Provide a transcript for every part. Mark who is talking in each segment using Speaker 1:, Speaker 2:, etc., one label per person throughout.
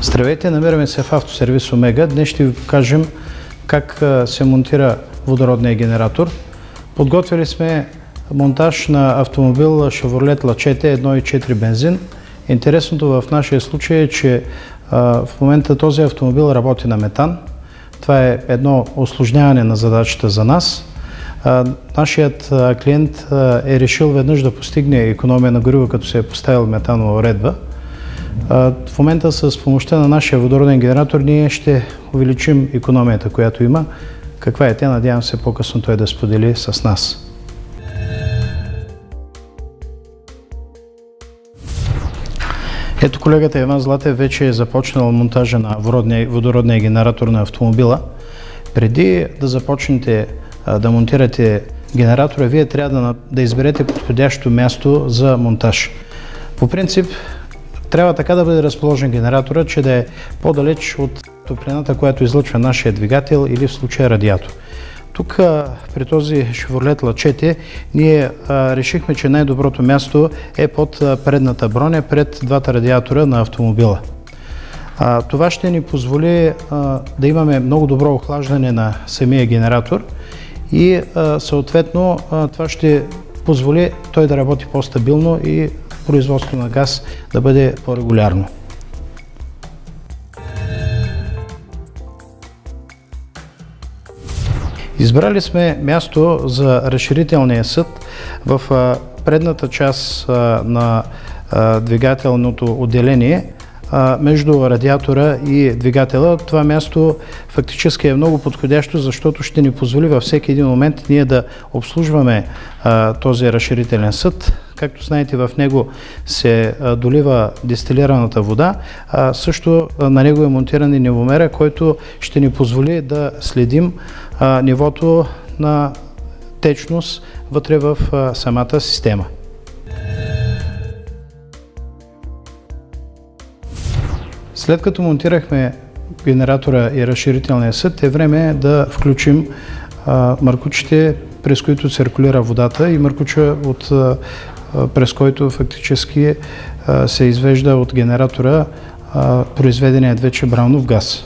Speaker 1: Здравейте, намираме се в автосервис Омега. Днес ще ви покажем как се монтира водородния генератор. Подготвили сме монтаж на автомобил Chevrolet Lachetti 1.4 бензин. Интересното в нашия случай е, че в момента този автомобил работи на метан. Това е едно усложняване на задачата за нас. Нашият клиент е решил веднъж да постигне икономия на гориво, като се е поставил метанова уредба. В момента с помощта на нашия водороден генератор ние ще увеличим икономията, която има. Каква е тя? Надявам се по-късно той да сподели с нас. Ето, колегата Иван Златев вече е започнал монтажа на водородния генератор на автомобила. Преди да започнете да монтирате генератора, вие трябва да изберете подходящо място за монтаж. По принцип, трябва така да бъде разположен генератора, че да е по-далеч от топлината, която излъчва нашия двигател или в случая радиатор. Тук при този Chevrolet Lachetti ние решихме, че най-доброто място е под предната броня, пред двата радиатора на автомобила. Това ще ни позволи да имаме много добро охлаждане на самия генератор и съответно това ще позволи той да работи по-стабилно и производството на газ да бъде по-регулярно. Избрали сме място за разширителния съд в предната част на двигателното отделение между радиатора и двигателя. Това място фактически е много подходящо, защото ще ни позволи във всеки един момент ние да обслужваме този разширителен съд. Както знаете, в него се долива дестилираната вода. Също на него е монтиран и нивомера, който ще ни позволи да следим нивото на течност вътре в самата система. След като монтирахме генератора и разширителния съд, е време да включим маркучите, през които циркулира водата, и маркуча, през който фактически се извежда от генератора произведеният вече браунов газ.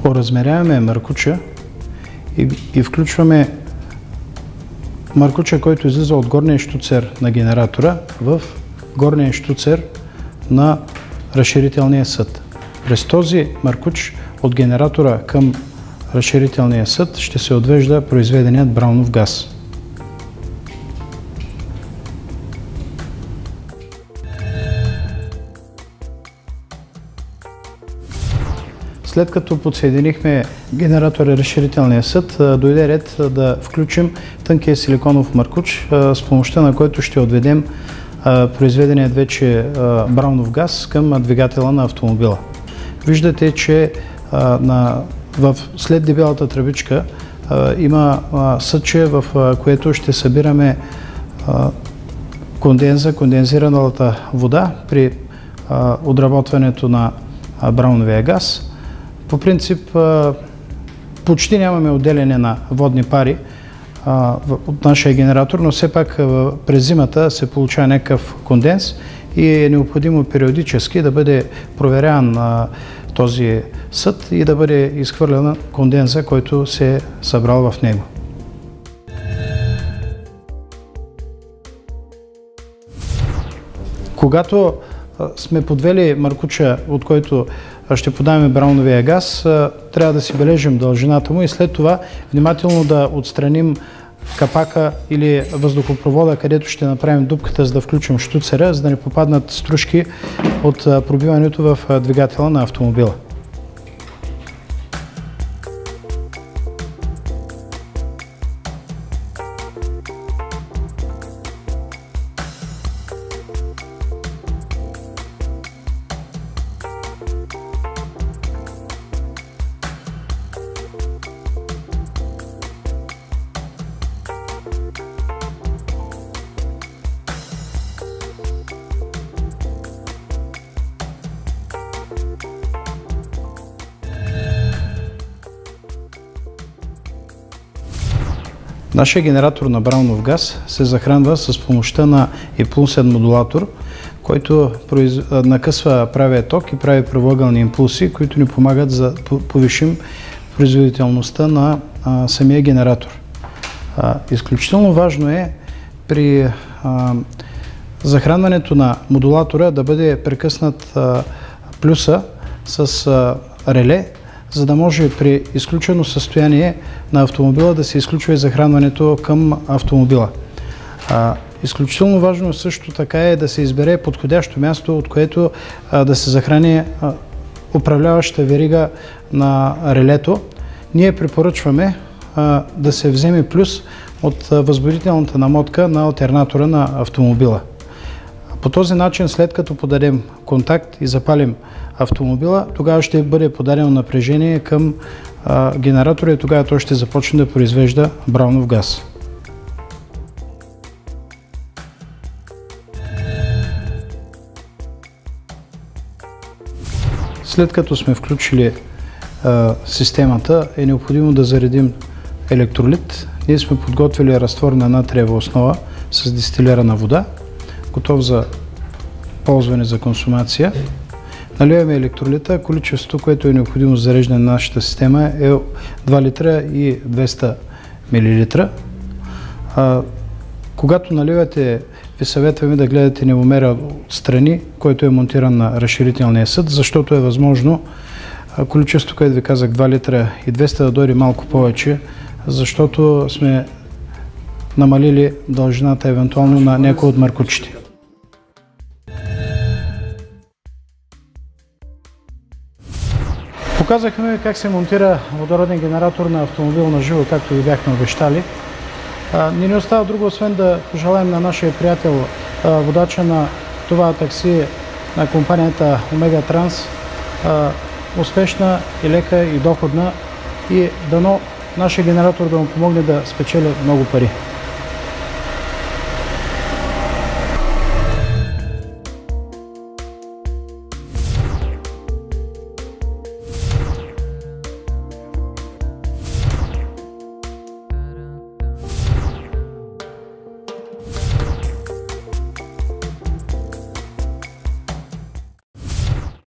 Speaker 1: Оразмеряваме маркуча и включваме маркуча, който излиза от горния щуцер на генератора в горния щуцер на разширителния съд. През този маркуч от генератора към разширителния съд ще се отвежда произведеният браунов газ. След като подсъединихме генератора и разширителния съд, дойде ред да включим тънкия силиконов маркуч, с помощта на който ще отведем произведеният вече браунов газ към двигателя на автомобила. Виждате, че след дебелата тръбичка има съдче, в което ще събираме кондензираната вода при отработването на брауновия газ. По принцип, почти нямаме отделяне на водни пари от нашия генератор, но все пак през зимата се получава някакъв конденс и е необходимо периодически да бъде проверяван този съд и да бъде изхвърлена конденза, който се е събрал в него. Когато сме подвели маркуча, от който ще подаваме брауновия газ, трябва да си бележим дължината му и след това внимателно да отстраним капака или въздухопровода, където ще направим дупката, за да включим щуцера, за да не попаднат стружки от пробиването в двигателя на автомобила. Нашия генератор на Браунов газ се захранва с помощта на импулсен модулатор, който накъсва правия ток и прави правоъгълни импулси, които ни помагат да повишим производителността на самия генератор. Изключително важно е при захранването на модулатора да бъде прекъснат плюса с реле, за да може при изключено състояние на автомобила да се изключва и захранването към автомобила. Изключително важно също така е да се избере подходящо място, от което да се захрани управляваща верига на релето. Ние препоръчваме да се вземе плюс от възбудителната намотка на алтернатора на автомобила. По този начин, след като подадем контакт и запалим автомобила, тогава ще бъде подадено напрежение към генератора и тогава той ще започне да произвежда Браунов газ. След като сме включили системата, е необходимо да заредим електролит. Ние сме подготвили разтвор на натриева основа с дестилирана вода, готов за ползване за консумация. Наливаме електролита. Количеството, което е необходимо за зареждане на нашата система е 2 литра и 200 мл. Когато наливате, ви съветваме да гледате нивомера отстрани, който е монтиран на разширителния съд, защото е възможно количеството, което ви казах, 2 литра и 200 да дойде малко повече, защото сме намалили дължината евентуално на някои от маркучите. Показахме как се монтира водороден генератор на автомобил на живо, както ви бяхме обещали. Не ни остава друго, освен да пожелаем на нашия приятел, водача на това такси на компанията Омега Транс, успешна и лека и доходна, и дано нашия генератор да му помогне да спечели много пари.